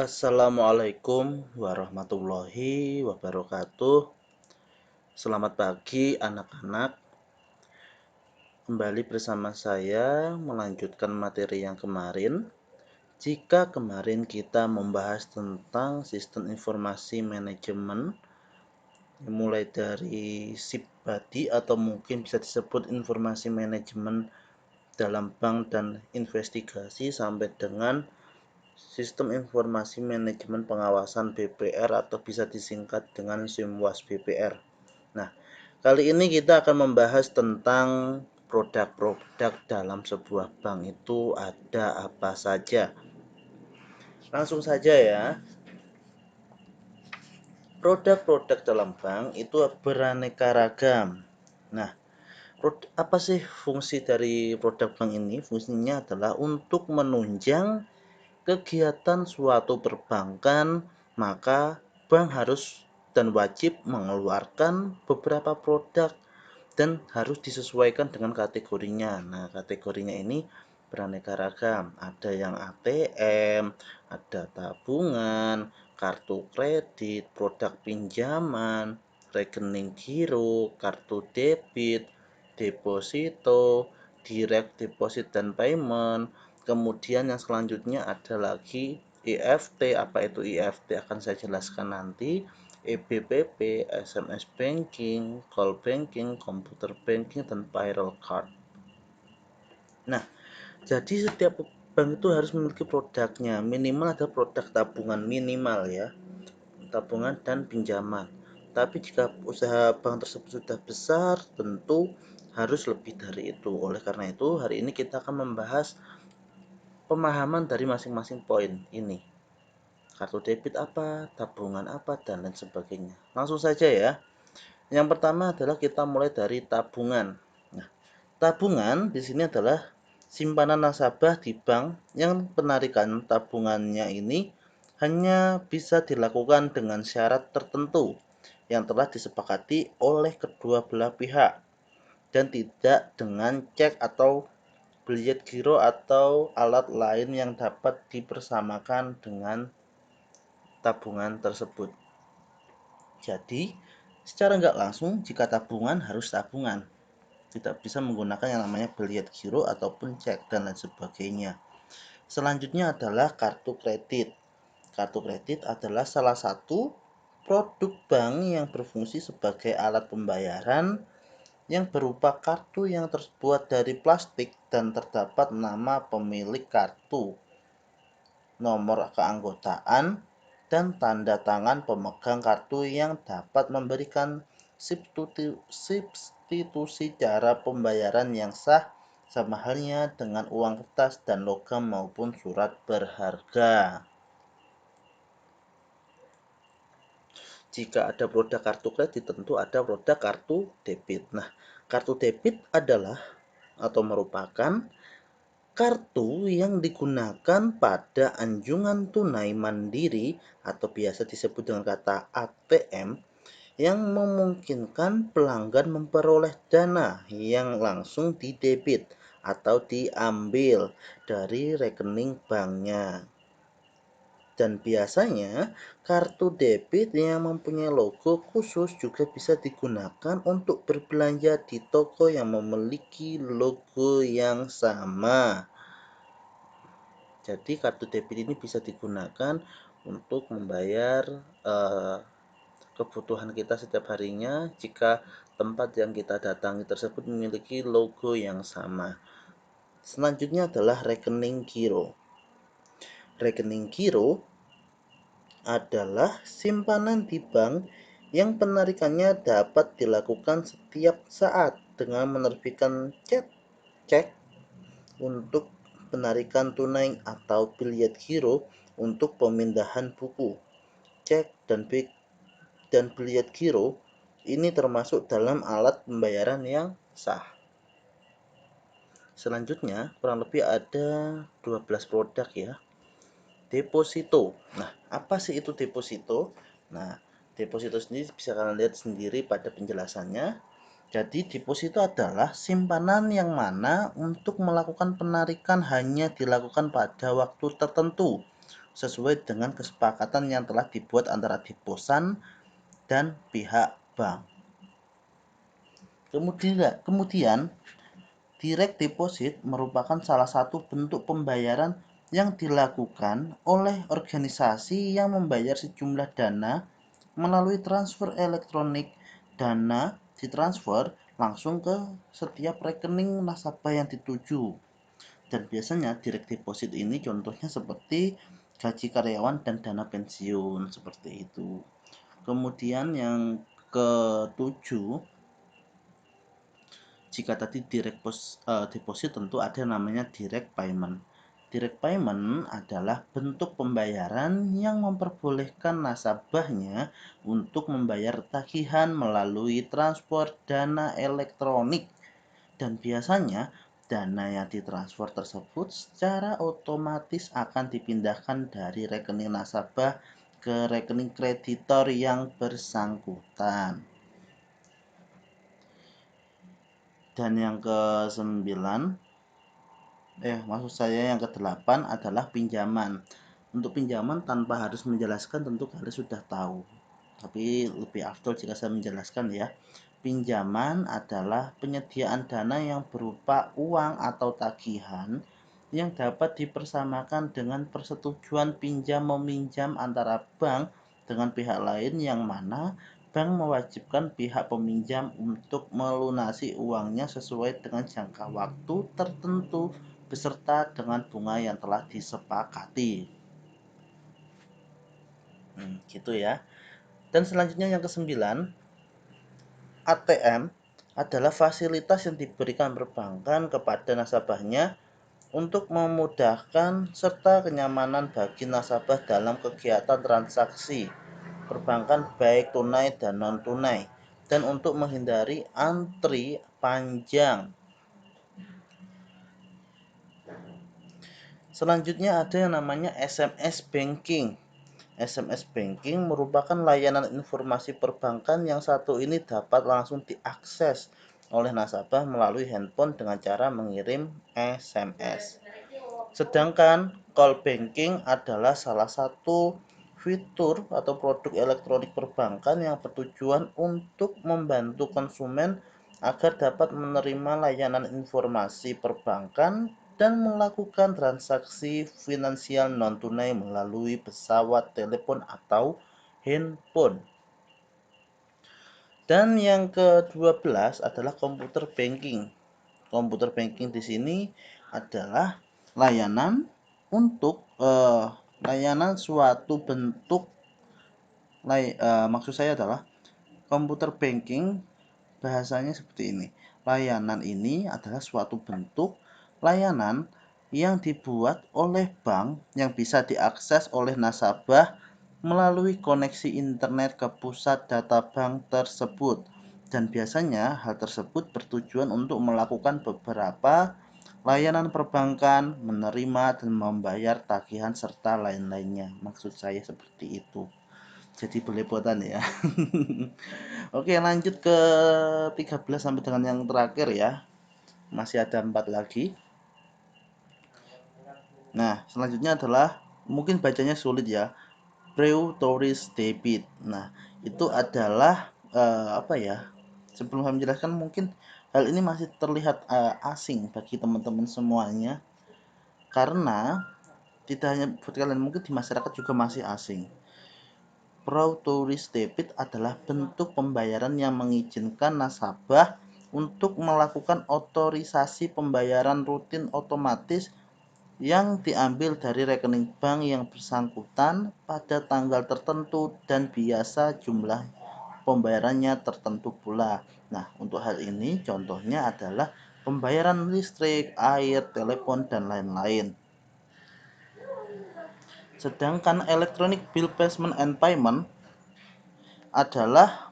Assalamualaikum warahmatullahi wabarakatuh. Selamat pagi anak-anak. Kembali bersama saya melanjutkan materi yang kemarin. Jika kemarin kita membahas tentang sistem informasi manajemen, mulai dari SIP body atau mungkin bisa disebut informasi manajemen dalam bank dan investigasi sampai dengan Sistem Informasi Manajemen Pengawasan BPR atau bisa disingkat dengan SIMWAS BPR. Nah, kali ini kita akan membahas tentang produk-produk dalam sebuah bank itu ada apa saja. Langsung saja ya. Produk-produk dalam bank itu beraneka ragam. Nah, apa sih fungsi dari produk bank ini? Fungsinya adalah untuk menunjang kegiatan suatu perbankan, maka bank harus dan wajib mengeluarkan beberapa produk dan harus disesuaikan dengan kategorinya. Nah, kategorinya ini beraneka ragam. Ada yang ATM, ada tabungan, kartu kredit, produk pinjaman, rekening giro, kartu debit, deposito, direct deposit dan payment. Kemudian yang selanjutnya ada lagi EFT. Apa itu EFT akan saya jelaskan nanti. EBPP, SMS banking, call banking, computer banking, dan payroll card. Nah, jadi setiap bank itu harus memiliki produknya. Minimal ada produk tabungan minimal ya. Tabungan dan pinjaman. Tapi jika usaha bank tersebut sudah besar, tentu harus lebih dari itu. Oleh karena itu, hari ini kita akan membahas pemahaman dari masing-masing poin ini. Kartu debit apa, tabungan apa, dan lain sebagainya. Langsung saja ya. Yang pertama adalah kita mulai dari tabungan. Nah, tabungan di sini adalah simpanan nasabah di bank yang penarikan tabungannya ini hanya bisa dilakukan dengan syarat tertentu yang telah disepakati oleh kedua belah pihak dan tidak dengan cek atau biljet giro atau alat lain yang dapat dipersamakan dengan tabungan tersebut. Jadi, secara nggak langsung jika tabungan harus tabungan. Tidak bisa menggunakan yang namanya biljet giro ataupun cek dan lain sebagainya. Selanjutnya adalah kartu kredit. Kartu kredit adalah salah satu produk bank yang berfungsi sebagai alat pembayaran yang berupa kartu yang terbuat dari plastik dan terdapat nama pemilik kartu, nomor keanggotaan, dan tanda tangan pemegang kartu yang dapat memberikan substitusi cara pembayaran yang sah sama halnya dengan uang kertas dan logam maupun surat berharga. Jika ada produk kartu kredit, tentu ada produk kartu debit. Nah, kartu debit adalah atau merupakan kartu yang digunakan pada anjungan tunai mandiri atau biasa disebut dengan kata ATM yang memungkinkan pelanggan memperoleh dana yang langsung didebit atau diambil dari rekening banknya. Dan biasanya kartu debit yang mempunyai logo khusus juga bisa digunakan untuk berbelanja di toko yang memiliki logo yang sama. Jadi kartu debit ini bisa digunakan untuk membayar kebutuhan kita setiap harinya jika tempat yang kita datangi tersebut memiliki logo yang sama. Selanjutnya adalah rekening giro. Rekening giro adalah simpanan di bank yang penarikannya dapat dilakukan setiap saat dengan menerbitkan cek untuk penarikan tunai atau biljet giro untuk pemindahan buku. Cek dan biljet giro ini termasuk dalam alat pembayaran yang sah. Selanjutnya, kurang lebih ada 12 produk ya. Deposito. Nah, apa sih itu deposito? Nah, deposito sendiri bisa kalian lihat sendiri pada penjelasannya. Jadi, deposito adalah simpanan yang mana untuk melakukan penarikan hanya dilakukan pada waktu tertentu sesuai dengan kesepakatan yang telah dibuat antara deposan dan pihak bank. Kemudian direct deposit merupakan salah satu bentuk pembayaran yang dilakukan oleh organisasi yang membayar sejumlah dana melalui transfer elektronik. Dana ditransfer langsung ke setiap rekening nasabah yang dituju. Dan biasanya direct deposit ini contohnya seperti gaji karyawan dan dana pensiun, seperti itu. Kemudian yang ketujuh, jika tadi direct deposit tentu ada namanya direct payment. Direct payment adalah bentuk pembayaran yang memperbolehkan nasabahnya untuk membayar tagihan melalui transfer dana elektronik, dan biasanya dana yang ditransfer tersebut secara otomatis akan dipindahkan dari rekening nasabah ke rekening kreditor yang bersangkutan. Dan yang ke-9, maksud saya yang ke-8 adalah pinjaman. Untuk pinjaman tanpa harus menjelaskan tentu kalian sudah tahu, tapi lebih afdol jika saya menjelaskan ya. Pinjaman adalah penyediaan dana yang berupa uang atau tagihan yang dapat dipersamakan dengan persetujuan pinjam-meminjam antara bank dengan pihak lain, yang mana bank mewajibkan pihak peminjam untuk melunasi uangnya sesuai dengan jangka waktu tertentu beserta dengan bunga yang telah disepakati. Gitu ya. Dan selanjutnya yang ke-9, ATM adalah fasilitas yang diberikan perbankan kepada nasabahnya untuk memudahkan serta kenyamanan bagi nasabah dalam kegiatan transaksi perbankan baik tunai dan non-tunai, dan untuk menghindari antri panjang. Selanjutnya ada yang namanya SMS Banking. SMS Banking merupakan layanan informasi perbankan yang satu ini dapat langsung diakses oleh nasabah melalui handphone dengan cara mengirim SMS. Sedangkan call banking adalah salah satu fitur atau produk elektronik perbankan yang bertujuan untuk membantu konsumen agar dapat menerima layanan informasi perbankan dan melakukan transaksi finansial non-tunai melalui pesawat telepon atau handphone. Dan yang ke-12 adalah computer banking. Computer banking di sini adalah layanan untuk layanan suatu bentuk maksud saya adalah computer banking bahasanya seperti ini. Layanan ini adalah suatu bentuk layanan yang dibuat oleh bank yang bisa diakses oleh nasabah melalui koneksi internet ke pusat data bank tersebut. Dan biasanya hal tersebut bertujuan untuk melakukan beberapa layanan perbankan, menerima dan membayar tagihan serta lain-lainnya. Maksud saya seperti itu. Jadi belepotan ya. Oke, lanjut ke 13 sampai dengan yang terakhir ya. Masih ada 4 lagi. Nah, selanjutnya adalah mungkin bacanya sulit ya. Pre-tourist debit. Nah, itu adalah sebelum saya menjelaskan, mungkin hal ini masih terlihat asing bagi teman-teman semuanya, karena tidak hanya buat kalian, mungkin di masyarakat juga masih asing. Pro-tourist debit adalah bentuk pembayaran yang mengizinkan nasabah untuk melakukan otorisasi pembayaran rutin otomatis yang diambil dari rekening bank yang bersangkutan pada tanggal tertentu, dan biasa jumlah pembayarannya tertentu pula. Nah, untuk hal ini contohnya adalah pembayaran listrik, air, telepon, dan lain-lain. Sedangkan electronic bill payment and payment adalah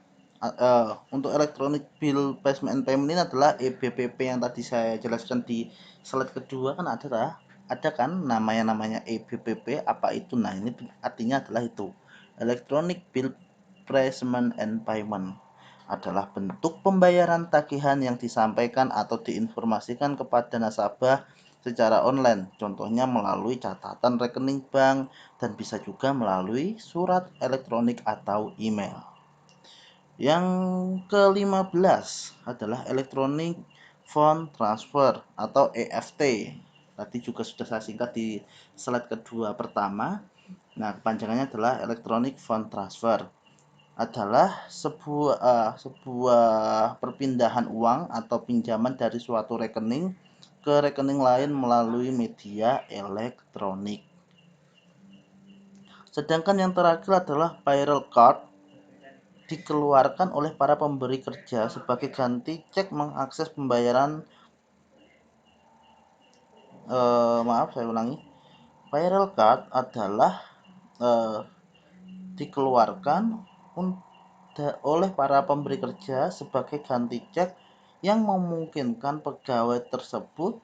untuk electronic bill payment and payment ini adalah EBPP yang tadi saya jelaskan di slide kedua, kan ada kan namanya EBPP. Apa itu? Nah, ini artinya adalah itu. Electronic bill payment and payment adalah bentuk pembayaran tagihan yang disampaikan atau diinformasikan kepada nasabah secara online, contohnya melalui catatan rekening bank dan bisa juga melalui surat elektronik atau email. Yang ke-15 adalah Electronic Fund Transfer atau EFT. Tadi juga sudah saya singkat di slide kedua pertama. Nah, kepanjangannya adalah Electronic Fund Transfer. Adalah sebuah perpindahan uang atau pinjaman dari suatu rekening ke rekening lain melalui media elektronik. Sedangkan yang terakhir adalah payroll card, dikeluarkan oleh para pemberi kerja sebagai ganti cek mengakses pembayaran. Maaf, saya ulangi. Payroll card adalah dikeluarkan oleh para pemberi kerja sebagai ganti cek yang memungkinkan pegawai tersebut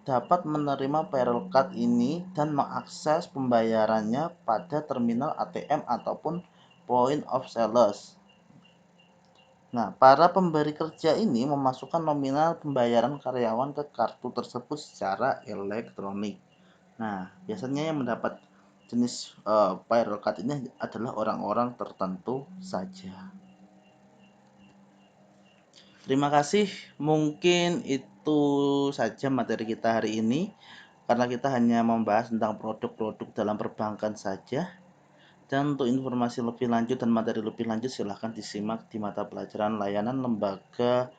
dapat menerima payroll card ini dan mengakses pembayarannya pada terminal ATM ataupun point of sales. Nah, para pemberi kerja ini memasukkan nominal pembayaran karyawan ke kartu tersebut secara elektronik. Nah, biasanya yang mendapat jenis payroll card ini adalah orang-orang tertentu saja. Terima kasih, mungkin itu saja materi kita hari ini, karena kita hanya membahas tentang produk-produk dalam perbankan saja. Dan untuk informasi lebih lanjut dan materi lebih lanjut silahkan disimak di mata pelajaran layanan lembaga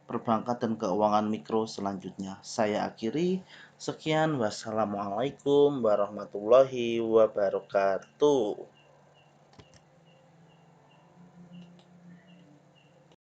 perbankan dan keuangan mikro selanjutnya. Saya akhiri, sekian, wassalamualaikum warahmatullahi wabarakatuh.